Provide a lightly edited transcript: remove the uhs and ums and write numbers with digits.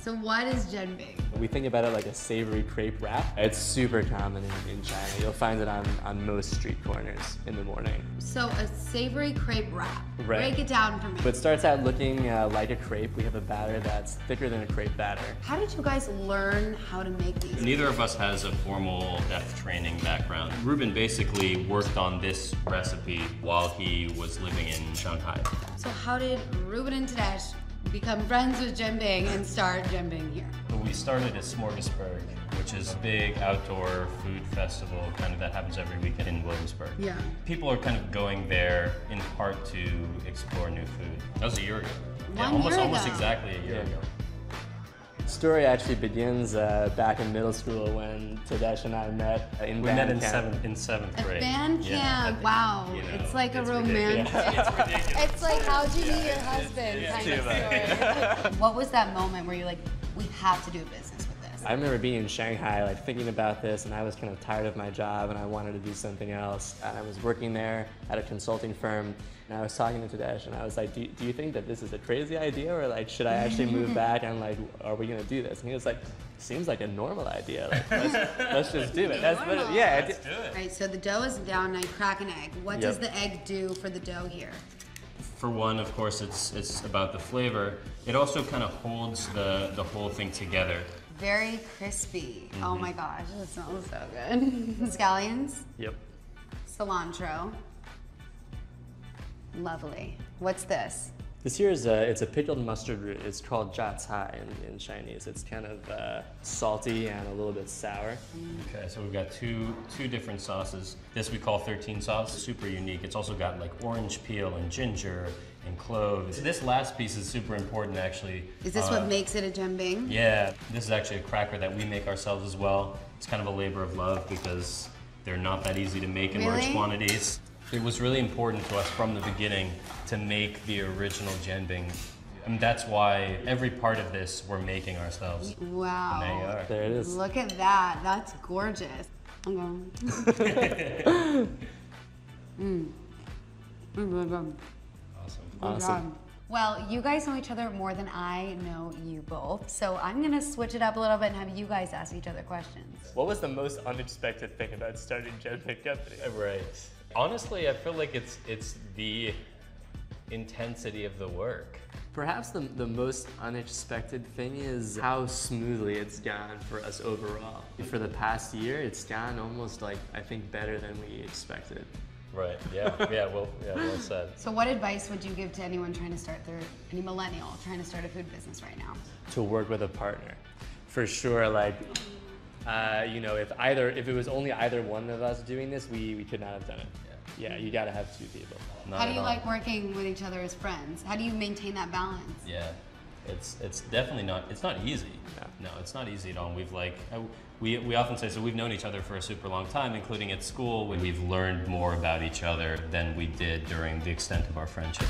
So what is Jianbing? We think about it like a savory crepe wrap. It's super common in China. You'll find it on most street corners in the morning. So a savory crepe wrap. Right. Break it down for me. But it starts out looking like a crepe. We have a batter that's thicker than a crepe batter. How did you guys learn how to make these? Neither of us has a formal chef training background. Reuben basically worked on this recipe while he was living in Shanghai. So how did Reuben and Tadesh become friends with Jianbing and start Jianbing here? We started at Smorgasburg, which is a big outdoor food festival kind of that happens every weekend in Williamsburg. Yeah. People are kind of going there in part to explore new food. That was a year ago. Almost exactly a year ago. The story actually begins back in middle school when Tadesh and I met in band camp. in seventh grade. Band camp, wow. You know, it's like a romantic. It's ridiculous. It's like, how'd you meet your husband kind of story. What was that moment where you're like, we have to do a business with this? I remember being in Shanghai, like thinking about this, and I was kind of tired of my job and I wanted to do something else. And I was working there at a consulting firm, and I was talking to Tadesh, and I was like, do you think that this is a crazy idea, or like, should I actually move back, and like, are we gonna do this? And he was like, seems like a normal idea. Like, let's just do it. Let's do it. All right, so the dough is down, now you crack an egg. What does the egg do for the dough here? For one, of course, it's about the flavor. It also kind of holds the whole thing together. Very crispy. Oh my gosh, it smells so good. Scallions. Yep. Cilantro. Lovely. What's this? This here is it's a pickled mustard root. It's called jia cai in Chinese. It's kind of salty and a little bit sour. Okay, so we've got two different sauces. This we call 13 sauce, super unique. It's also got like orange peel and ginger and cloves. This last piece is super important actually. Is this what makes it a Jianbing? Yeah, this is actually a cracker that we make ourselves as well. It's kind of a labor of love because they're not that easy to make in large quantities. It was really important to us from the beginning to make the original Jianbing. And that's why every part of this we're making ourselves. Wow. And there you are. There it is. Look at that. That's gorgeous. I'm going. Awesome. Well, you guys know each other more than I know you both, so I'm gonna switch it up a little bit and have you guys ask each other questions. What was the most unexpected thing about starting Jianbing Company? Right. Honestly, I feel like it's the intensity of the work. Perhaps the most unexpected thing is how smoothly it's gone for us overall. For the past year, it's gone almost like, I think, better than we expected. Right. Yeah. Well said. So what advice would you give to anyone trying to start any millennial trying to start a food business right now? To work with a partner. For sure, like, you know, if it was only either one of us doing this, we could not have done it. Yeah, you gotta have two people. How do you like working with each other as friends? How do you maintain that balance? Yeah, it's definitely not, it's not easy. No, it's not easy at all. We often say, so we've known each other for a super long time, including at school, when we've learned more about each other than we did during the extent of our friendship.